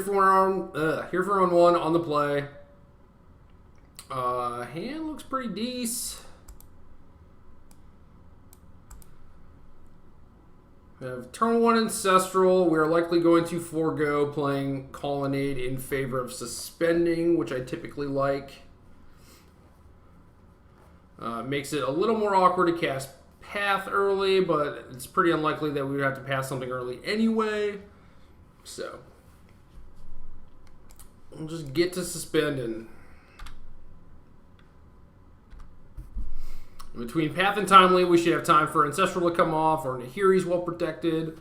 Here for round one on the play. Hand looks pretty decent. We have turn 1 Ancestral. We are likely going to forego playing Colonnade in favor of suspending, which I typically like. Makes it a little more awkward to cast Path early, but it's pretty unlikely that we would have to pass something early anyway. So, we'll just get to suspending. Between Path and Timely, we should have time for Ancestral to come off, or Nahiri's well protected.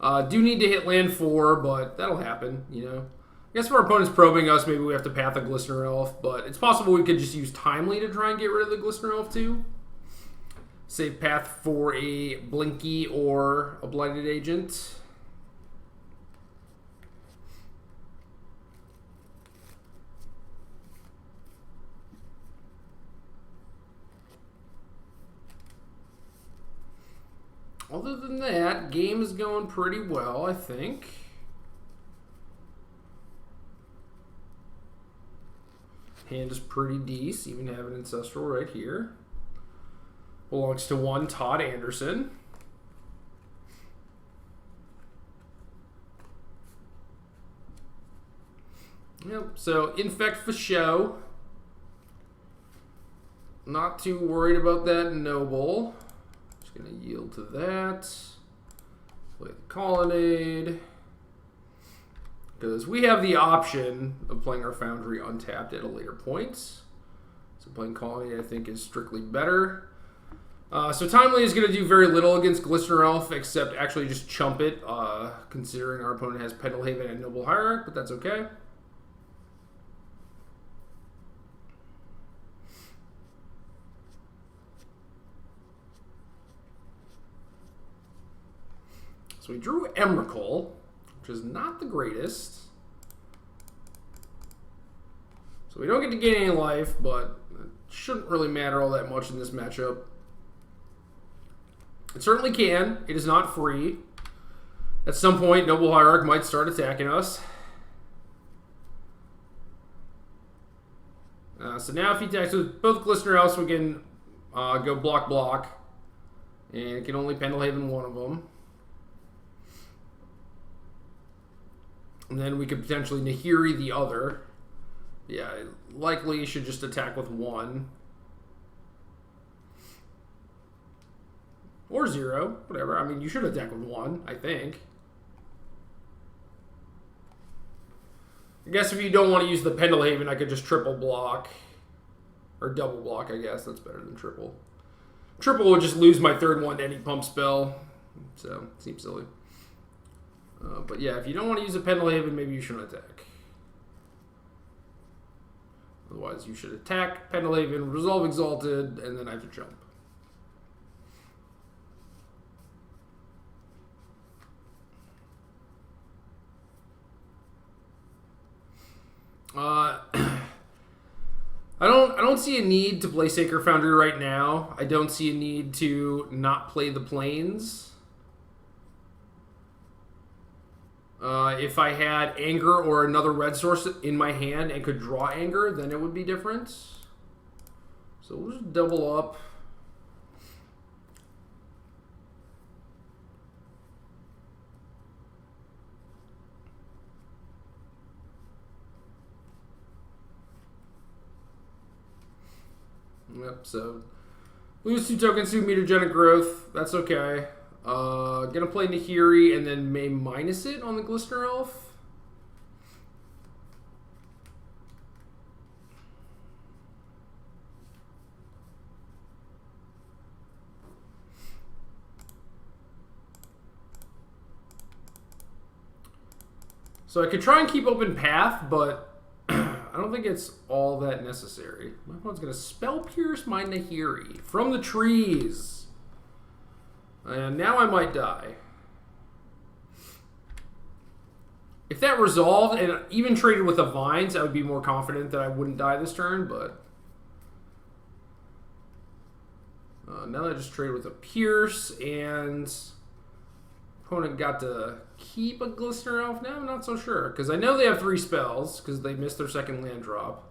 Do need to hit land 4, but that'll happen, you know. I guess if our opponent's probing us, maybe we have to Path a Glistener Elf, but it's possible we could just use Timely to try and get rid of the Glistener Elf too. Save Path for a Blinky or a Blighted Agent. Other than that, game is going pretty well, I think. Hand is pretty decent, even having Ancestral right here. Belongs to one Todd Anderson. Yep, so Infect for show. Not too worried about that Noble. Going to yield to that. Play the Colonnade. Because we have the option of playing our Foundry untapped at a later point. So playing Colonnade, I think, is strictly better. So Timely is going to do very little against Glistener Elf, except actually just chump it, considering our opponent has Pendelhaven and Noble Hierarch, but that's okay. So we drew Emrakul, which is not the greatest. So we don't get to gain any life, but it shouldn't really matter all that much in this matchup. It certainly can. It is not free. At some point, Noble Hierarch might start attacking us. So now if he attacks with both Glistener Elves, we can go block, and can only Pendelhaven one of them. And then we could potentially Nahiri the other. Yeah, likely should just attack with 1. Or 0, whatever. I mean, you should attack with 1, I think. I guess if you don't want to use the Pendelhaven, I could just triple block. Or double block, I guess. That's better than triple. Triple would just lose my third one to any pump spell. So, it seems silly. But yeah, if you don't want to use a Pendelhaven, maybe you shouldn't attack. Otherwise, you should attack, Pendelhaven, Resolve Exalted, and then I have to jump. I don't see a need to play Sacred Foundry right now. I don't see a need to not play the Plains. If I had Anger or another red source in my hand and could draw Anger, then it would be different. So we'll just double up. Yep, so lose 2 tokens to Mutagenic Growth. That's okay. Gonna play Nahiri and then may minus it on the Glistener Elf. So I could try and keep open Path, but I don't think it's all that necessary. My opponent's gonna Spell Pierce my Nahiri from the trees. And now I might die. If that resolved and even traded with the Vines, I would be more confident that I wouldn't die this turn, but now that I just traded with a Pierce and Opponent got to keep a Glistener Elf now? I'm not so sure. Because I know they have 3 spells, because they missed their second land drop.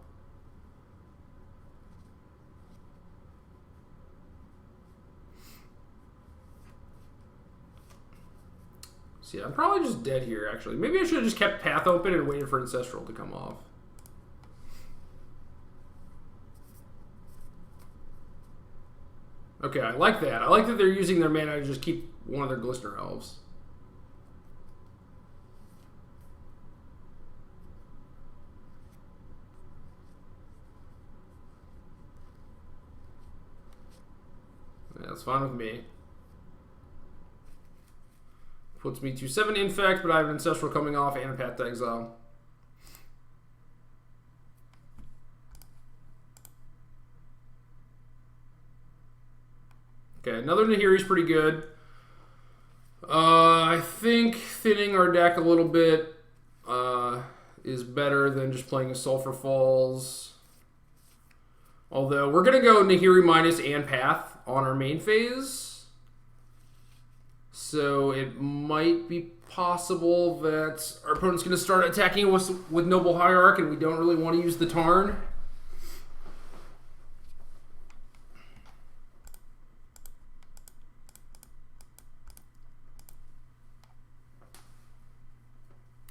So yeah, I'm probably just dead here, actually. Maybe I should have just kept Path open and waited for Ancestral to come off. Okay, I like that. I like that they're using their mana to just keep one of their Glistener Elves. Yeah, that's fine with me. Puts me to 7 Infect, but I have an Ancestral coming off and a Path to Exile. Okay, another Nahiri's pretty good. I think thinning our deck a little bit is better than just playing a Sulphur Falls. Although, we're going to go Nahiri minus and Path on our main phase. So, it might be possible that our opponent's going to start attacking with Noble Hierarch and we don't really want to use the Tarn.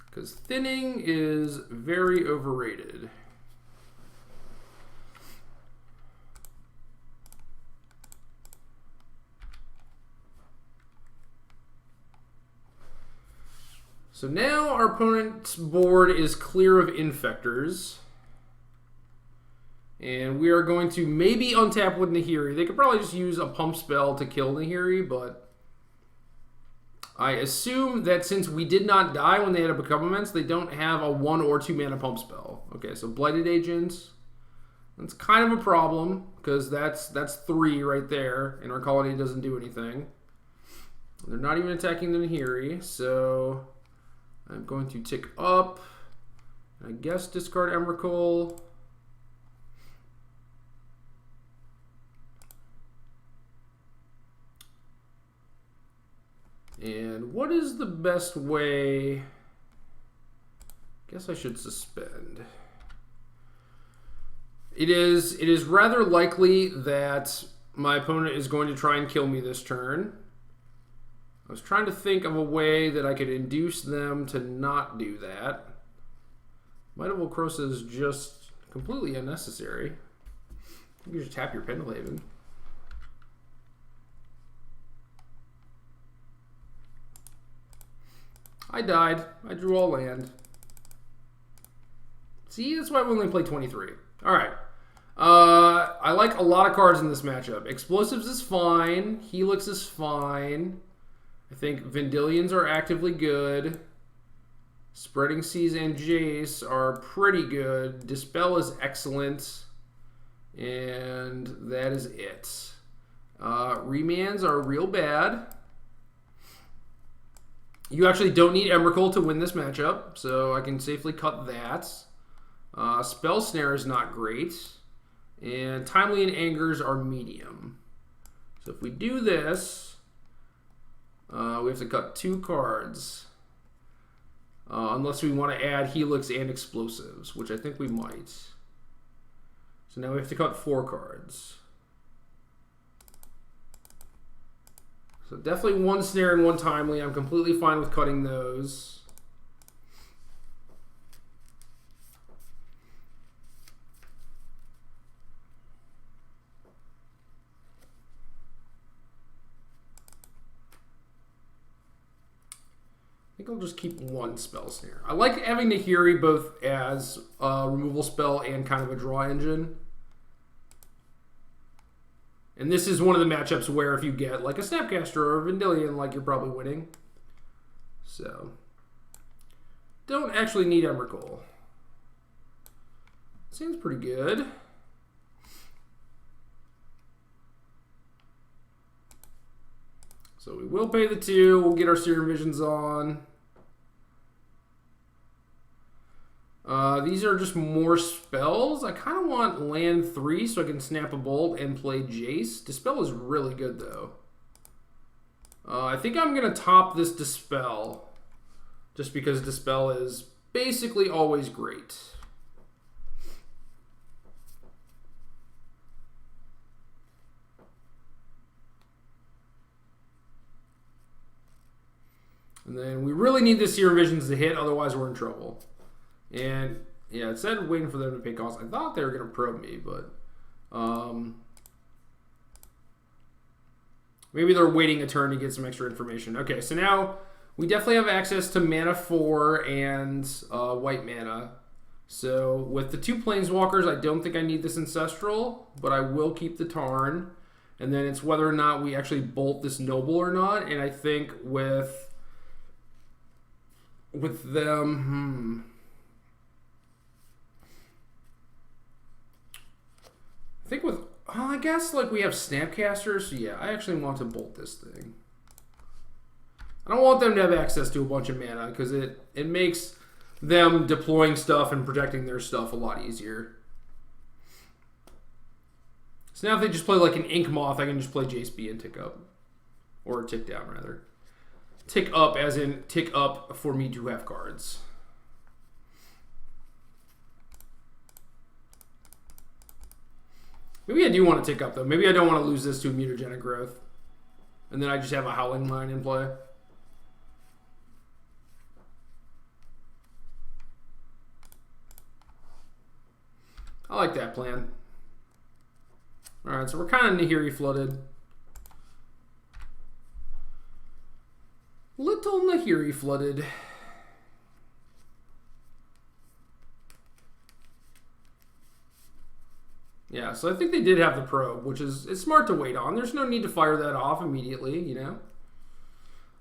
Because thinning is very overrated. So now our opponent's board is clear of Infectors. And we are going to maybe untap with Nahiri. They could probably just use a pump spell to kill Nahiri, but I assume that since we did not die when they had a Become Immense, they don't have a 1 or 2 mana pump spell. Okay, so Blighted Agents. That's kind of a problem, because that's 3 right there, and our colony doesn't do anything. They're not even attacking the Nahiri, so I'm going to tick up. I guess discard Emrakul. And what is the best way? Guess I should suspend. It is rather likely that my opponent is going to try and kill me this turn. I was trying to think of a way that I could induce them to not do that. Might of Volcrosa is just completely unnecessary. You can just tap your Pendelhaven. I died. I drew all land. See, that's why we only play 23. Alright. I like a lot of cards in this matchup. Explosives is fine. Helix is fine. I think Vendilions are actively good. Spreading Seas and Jace are pretty good. Dispel is excellent. And that is it. Remands are real bad. You actually don't need Emrakul to win this matchup, so I can safely cut that. Spell Snare is not great. And Timely and Angers are medium. So if we do this, we have to cut 2 cards. Unless we want to add Helix and Explosives, which I think we might. So now we have to cut 4 cards. So definitely 1 Snare and 1 Timely. I'm completely fine with cutting those. I think I'll just keep 1 Spell Snare. I like having Nahiri both as a removal spell and kind of a draw engine. And this is one of the matchups where if you get like a Snapcaster or a Vendilion, like you're probably winning. So, don't actually need Emrakul. Seems pretty good. So we will pay the 2. We'll get our Serum Visions on. These are just more spells. I kind of want land 3 so I can snap a Bolt and play Jace. Dispel is really good though. I think I'm going to top this Dispel. Just because Dispel is basically always great. And then we really need the Serum Visions to hit, otherwise we're in trouble. And yeah, it said waiting for them to pay costs. I thought they were going to probe me, but maybe they're waiting a turn to get some extra information. Okay, so now we definitely have access to mana 4 and white mana. So with the 2 Planeswalkers, I don't think I need this Ancestral, but I will keep the Tarn. And then it's whether or not we actually bolt this Noble or not. And I think with them, I think with, I guess like we have Snapcasters, so yeah, I actually want to bolt this thing. I don't want them to have access to a bunch of mana because it makes them deploying stuff and protecting their stuff a lot easier. So now if they just play like an Ink Moth, I can just play Jace B and tick up. Or tick down, rather. Tick up as in tick up for me to have cards. Maybe I do want to tick up, though. Maybe I don't want to lose this to mutagenic growth. And then I just have a Howling Mine in play. I like that plan. Alright, so we're kind of Nahiri flooded. Little Nahiri flooded. Yeah, so I think they did have the probe, which is it's smart to wait on. There's no need to fire that off immediately, you know.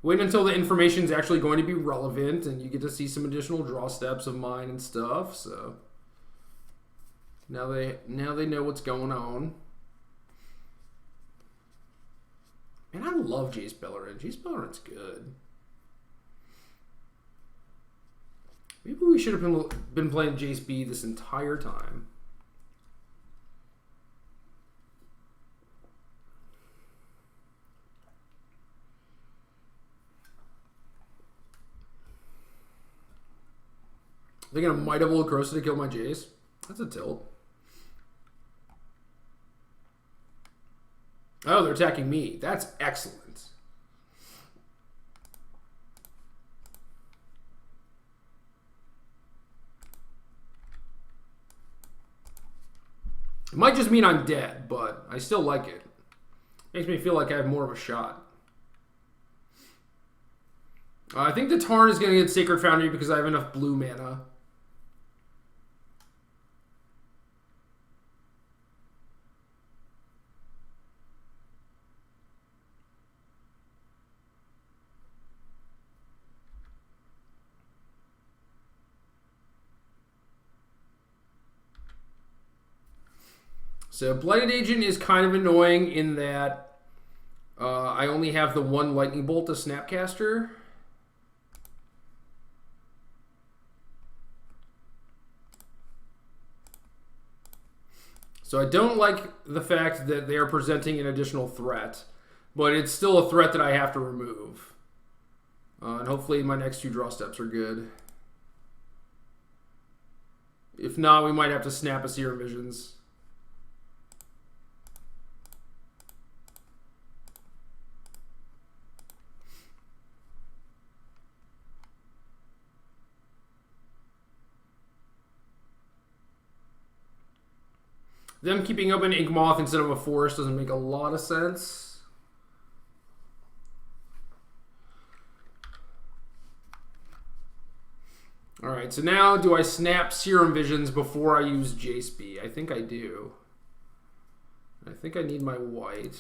Wait until the information's actually going to be relevant and you get to see some additional draw steps of mine and stuff, so now they know what's going on. Man, I love Jace Beleren. Jace Beleren's good. Maybe we should have been playing Jace B this entire time. They're going to Might of Old Crowsta to kill my Jace? That's a tilt. Oh, they're attacking me. That's excellent. It might just mean I'm dead, but I still like it. Makes me feel like I have more of a shot. I think the Tarn is going to get Sacred Foundry because I have enough blue mana. So Blighted Agent is kind of annoying in that I only have the 1 Lightning Bolt to Snapcaster. So I don't like the fact that they are presenting an additional threat, but it's still a threat that I have to remove. And hopefully my next 2 draw steps are good. If not, we might have to snap a Serum Visions. Them keeping up an Ink Moth instead of a Forest doesn't make a lot of sense. Alright, so now do I snap Serum Visions before I use Jace B? I think I do. I think I need my white.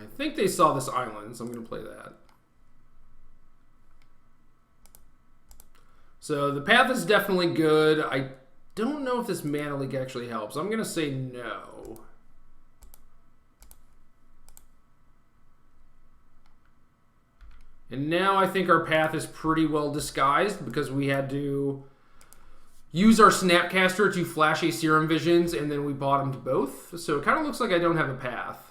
I think they saw this island, so I'm going to play that. So the path is definitely good. I don't know if this Mana Leak actually helps. I'm going to say no. And now I think our path is pretty well disguised because we had to use our Snapcaster to flash a Serum Visions, and then we bottomed both. So it kind of looks like I don't have a path.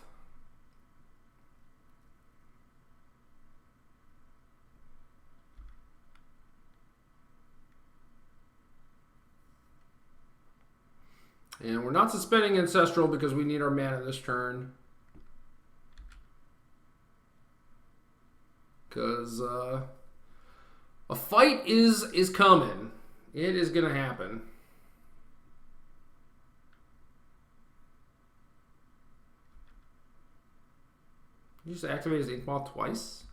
And we're not suspending Ancestral because we need our mana this turn. Because a fight is coming. It is going to happen. You just activate his Inkmoth twice?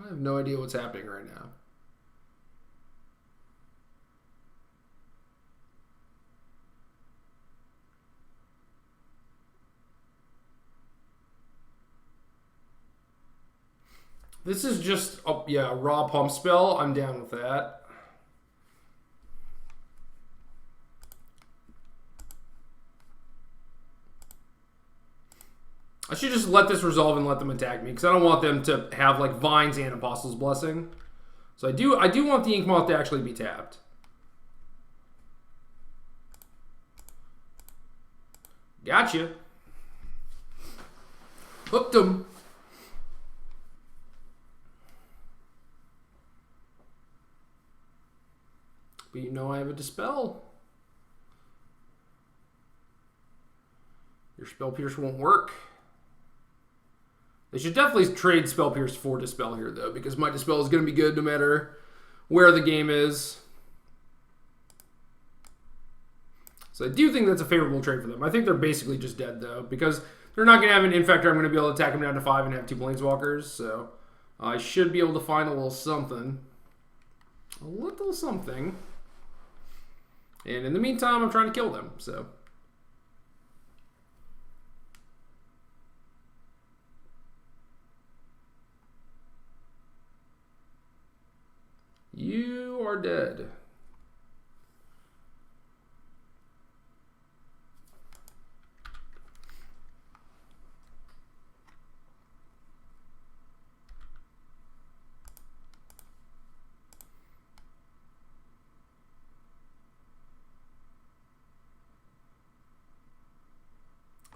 I have no idea what's happening right now. This is just a raw pump spell. I'm down with that. I should just let this resolve and let them attack me because I don't want them to have like Vines and Apostle's Blessing. So I do want the Inkmoth to actually be tapped. Gotcha. Hooked him. But you know I have a Dispel. Your Spell Pierce won't work. They should definitely trade Spell Pierce for Dispel here, though, because my Dispel is going to be good no matter where the game is. So I do think that's a favorable trade for them. I think they're basically just dead, though, because they're not going to have an Infector. I'm going to be able to attack them down to 5 and have 2 Planeswalkers, so I should be able to find a little something. A little something. And in the meantime, I'm trying to kill them, so... You are dead.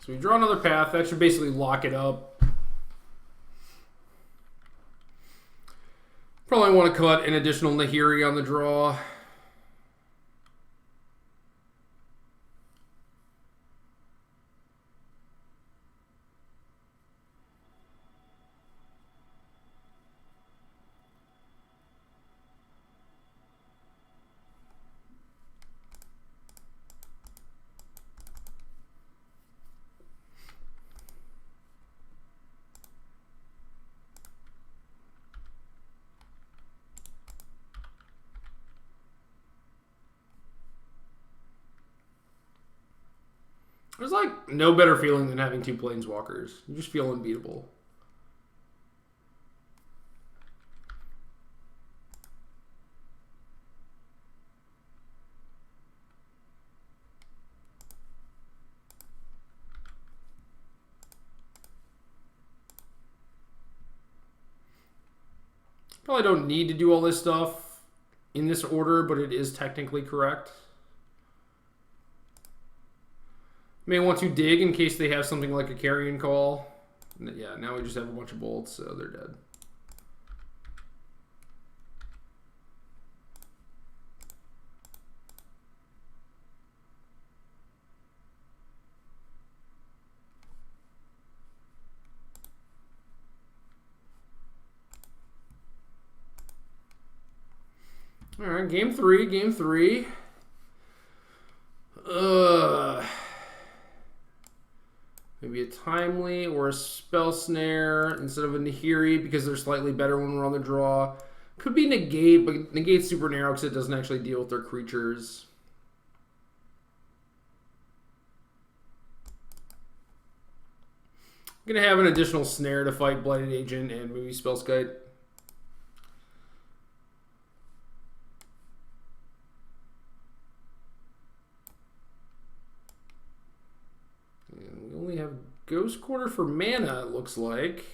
So we draw another path. That should basically lock it up. Probably want to cut an additional Nahiri on the draw. There's like no better feeling than having 2 Planeswalkers. You just feel unbeatable. Probably don't need to do all this stuff in this order, but it is technically correct. May want to dig in case they have something like a Carrion Call. Yeah, now we just have a bunch of bolts, so they're dead. All right, game three. Maybe a Timely or a Spell Snare instead of a Nahiri because they're slightly better when we're on the draw. Could be Negate, but Negate's super narrow because it doesn't actually deal with their creatures. I'm going to have an additional Snare to fight Blighted Agent and maybe Spellskite. Ghost Quarter for mana, it looks like.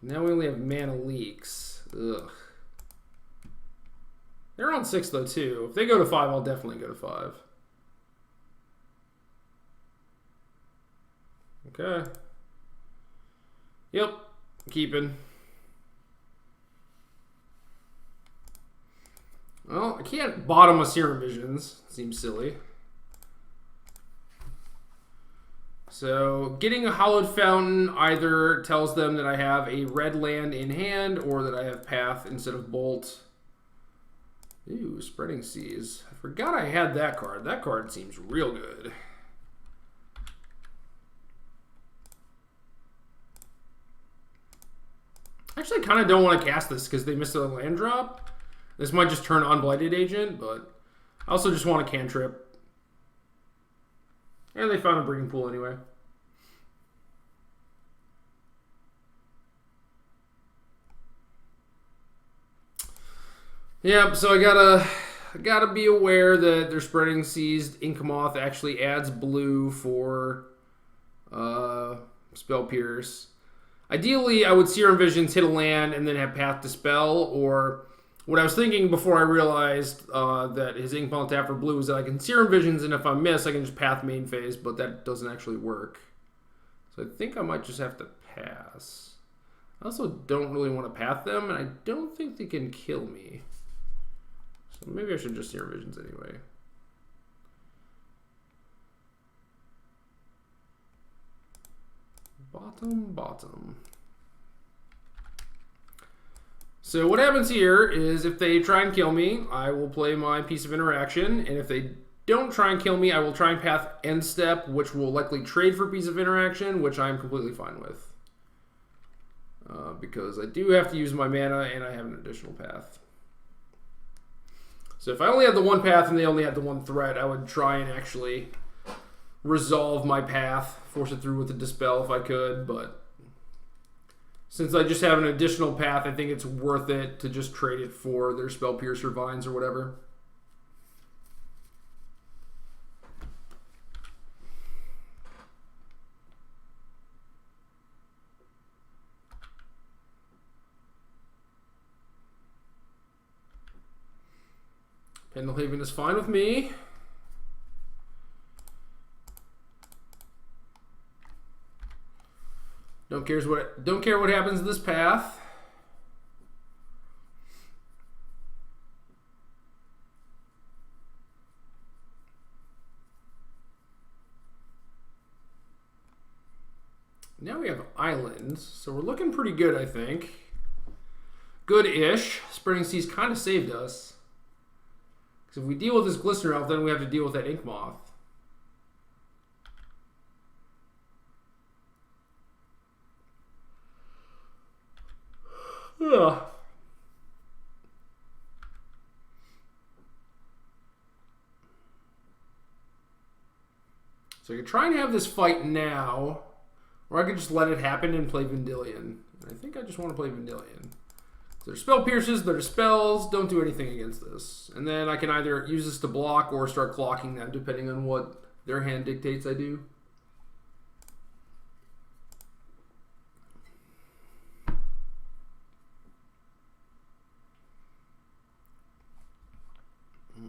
Now we only have mana leaks. Ugh. They're on 6 though too. If they go to 5, I'll definitely go to 5. Okay. Yep. Keeping. Well, I can't bottom a Serum Visions. Seems silly. So, getting a Hallowed Fountain either tells them that I have a red land in hand or that I have Path instead of Bolt. Ooh, Spreading Seas. I forgot I had that card. That card seems real good. Actually, I kind of don't want to cast this because they missed a land drop. This might just turn Unblighted Agent, but I also just want a cantrip. And they found a breeding pool anyway. Yep, so I gotta be aware that their Spreading Seas Ink Moth actually adds blue for Spell Pierce. Ideally, I would Serum Visions, hit a land, and then have Path Dispel, or what I was thinking before I realized that his Ink Moth tap for blue is that I can Serum Visions, and if I miss, I can just Path main phase, but that doesn't actually work. So I think I might just have to pass. I also don't really want to Path them, and I don't think they can kill me. So maybe I should just Serum Visions anyway. Bottom. So what happens here is if they try and kill me, I will play my Piece of Interaction, and if they don't try and kill me, I will try and Path End Step, which will likely trade for Piece of Interaction, which I'm completely fine with. Because I do have to use my mana, and I have an additional path. So if I only had the one path and they only had the one threat, I would try and actually resolve my path, force it through with a Dispel if I could, but since I just have an additional path, I think it's worth it to just trade it for their Spell Piercer Vines or whatever. Pendelhaven is fine with me. Don't care what happens to this path. Now we have islands, so we're looking pretty good, I think. Good-ish. Spreading Seas kind of saved us. Because if we deal with this Glistener Elf, then we have to deal with that Ink Moth. Ugh. So I could try and have this fight now, or I could just let it happen and play Vendilion. And I think I just want to play Vendilion. So their Spell Pierces, their Dispels, don't do anything against this. And then I can either use this to block or start clocking them, depending on what their hand dictates I do.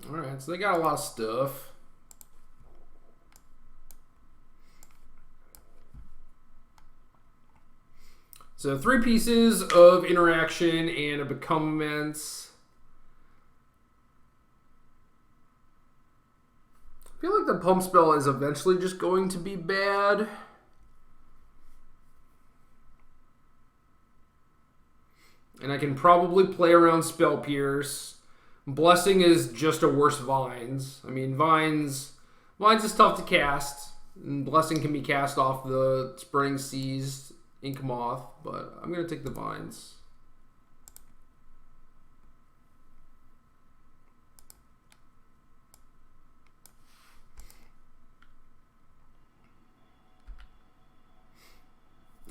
Alright, so they got a lot of stuff. So 3 pieces of interaction and a Become Immense. I feel like the Pump Spell is eventually just going to be bad. And I can probably play around Spell Pierce. Blessing is just a worse Vines. I mean, Vines is tough to cast. And Blessing can be cast off the Spreading Seas Ink Moth, but I'm going to take the Vines.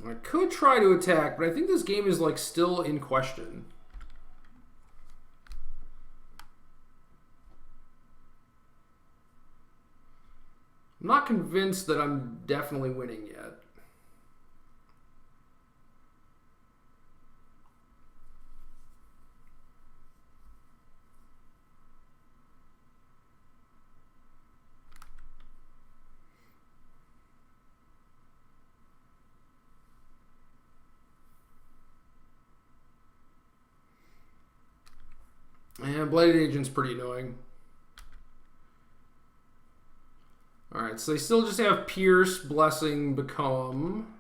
I could try to attack, but I think this game is like still in question. I'm not convinced that I'm definitely winning yet. And Blighted Agent's pretty annoying. Alright, so they still just have Pierce, Blessing, Become.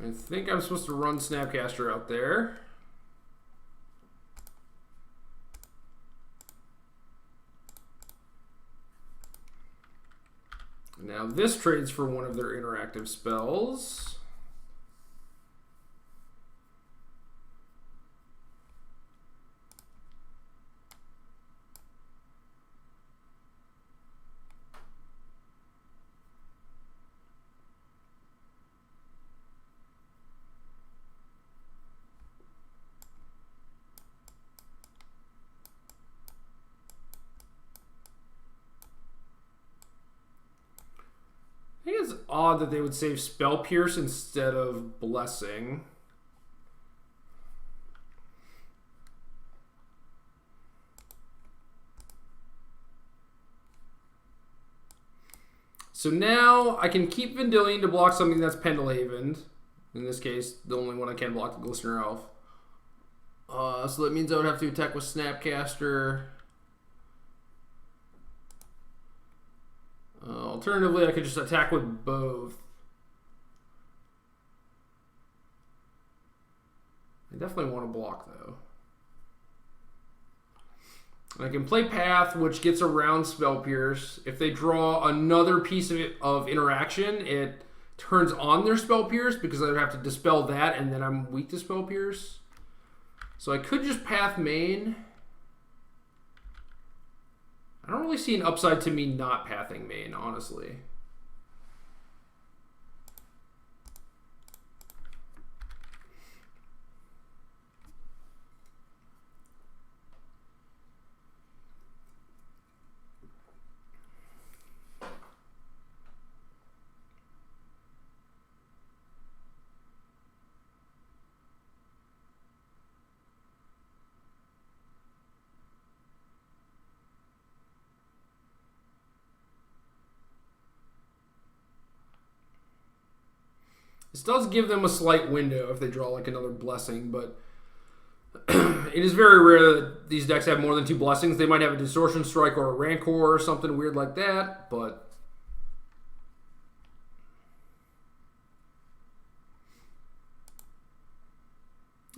I think I'm supposed to run Snapcaster out there. Now this trades for one of their interactive spells. I think it's odd that they would save Spell Pierce instead of Blessing. So now I can keep Vendilion to block something that's Pendelhaven. In this case, the only one I can block, the Glistener Elf. So that means I would have to attack with Snapcaster. Alternatively, I could just attack with both. I definitely want to block, though. And I can play Path, which gets around Spell Pierce. If they draw another piece of interaction, it turns on their Spell Pierce because I would have to dispel that, and then I'm weak to Spell Pierce. So I could just Path main. I don't really see an upside to me not pathing main, honestly. This does give them a slight window if they draw like another Blessing, but it is very rare that these decks have more than 2 Blessings. They might have a Distortion Strike or a Rancor or something weird like that, but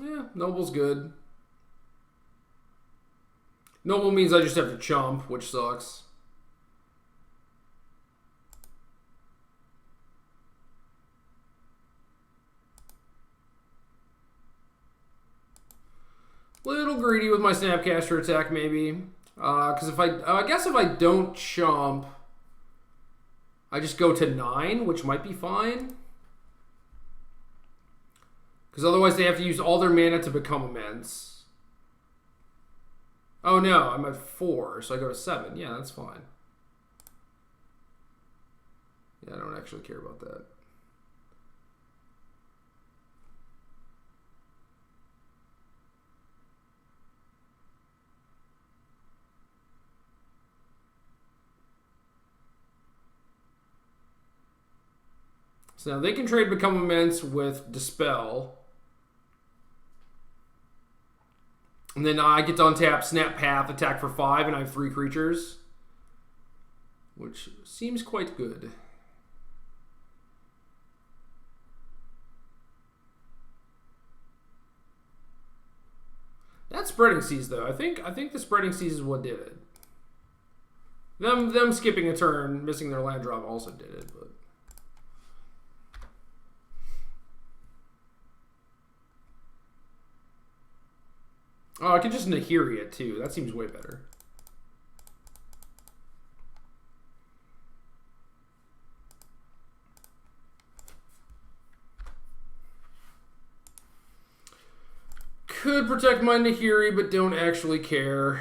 yeah, Noble's good. Noble means I just have to chump, which sucks. Little greedy with my Snapcaster attack, maybe. Because I guess if I don't chump, I just go to 9, which might be fine. Because otherwise they have to use all their mana to become immense. Oh no, I'm at 4, so I go to 7. Yeah, that's fine. Yeah, I don't actually care about that. So now they can trade Become Immense with Dispel. And then I get to untap, Snap Path, attack for 5, and I have 3 creatures. Which seems quite good. That Spreading Seas, though. I think the Spreading Seas is what did it. Them skipping a turn, missing their land drop also did it, but oh, I could just Nahiri it too. That seems way better. could protect my Nahiri, but don't actually care.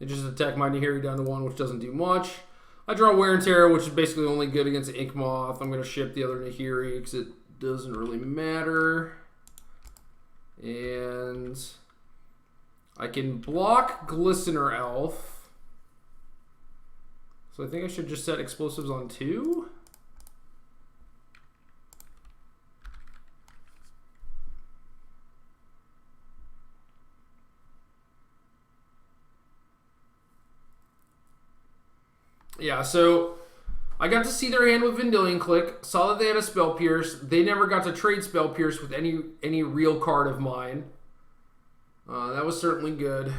They just attack my Nahiri down to 1, which doesn't do much. I draw Wear and Tear, which is basically only good against Ink Moth. I'm going to ship the other Nahiri because it doesn't really matter. And I can block Glistener Elf. So I think I should just set explosives on 2. Yeah, so I got to see their hand with Vendilion Click, saw that they had a Spell Pierce. They never got to trade Spell Pierce with any real card of mine. That was certainly good.